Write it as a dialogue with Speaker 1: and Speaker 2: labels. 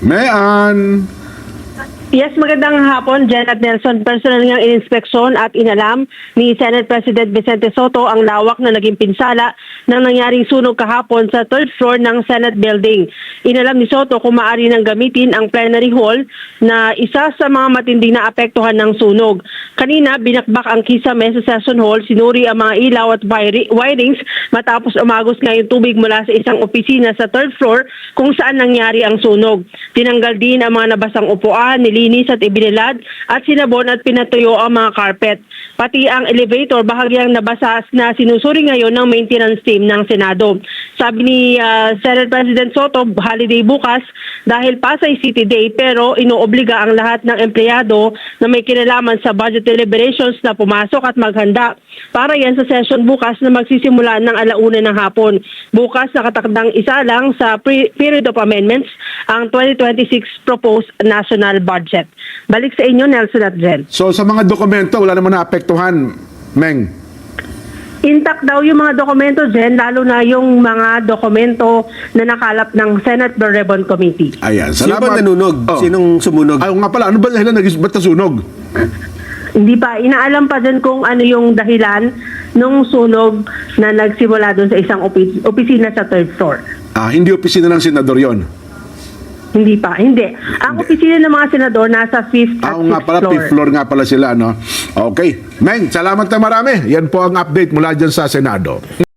Speaker 1: Mayan.
Speaker 2: Yes, magandang hapon, Jen at Nelson. Personal niyang ininspeksyon at inalam ni Senate President Vicente Soto ang lawak na naging pinsala ng nangyaring sunog kahapon sa third floor ng Senate building. Inalam ni Soto kung maaari nang gamitin ang plenary hall na isa sa mga matinding na apektuhan ng sunog. Kanina, binakbak ang kisame sa session hall, sinuri ang mga ilaw at wirings matapos umagos nga yung tubig mula sa isang opisina sa third floor kung saan nangyari ang sunog. Tinanggal din ang mga nabasang upuan, nilinis at ibinilad at sinabon at pinatuyo ang mga carpet. Pati ang elevator bahagyang nabasa na sinusuri ngayon ng maintenance team ng Senado. Sabi ni Senate President Soto, holiday bukas dahil Pasay City Day pero inoobliga ang lahat ng empleyado na may kinalaman sa budget deliberations na pumasok at maghanda para yan sa session bukas na magsisimula ng 1:00 ng hapon. Bukas nakatakdang isa lang sa period of amendments ang 2026 proposed national budget. Balik sa inyo, Nelson at Jen.
Speaker 1: So sa mga dokumento, wala naman naapektuhan, Meng.
Speaker 2: Intact daw yung mga dokumento, Jen, lalo na yung mga dokumento na nakalap ng Senate Blue Ribbon Committee.
Speaker 1: Ayan,
Speaker 3: Sino
Speaker 1: salamat.
Speaker 3: ba nanunog?
Speaker 1: Oh.
Speaker 3: Sinong sumunog?
Speaker 1: Ay, nga pala, ano ba dahilan ba't nasunog?
Speaker 2: Hindi pa, inaalam pa din kung ano yung dahilan nung sunog na nagsimula doon sa isang opisina sa third floor.
Speaker 1: Hindi opisina ng senador yon.
Speaker 2: Hindi pa, hindi. Ang opisina ng mga senador nasa 5th at 6th
Speaker 1: Nga pala,
Speaker 2: floor.
Speaker 1: fifth floor nga pala sila, no? Okay. Meng, salamat na marami. Yan po ang update mula dyan sa Senado.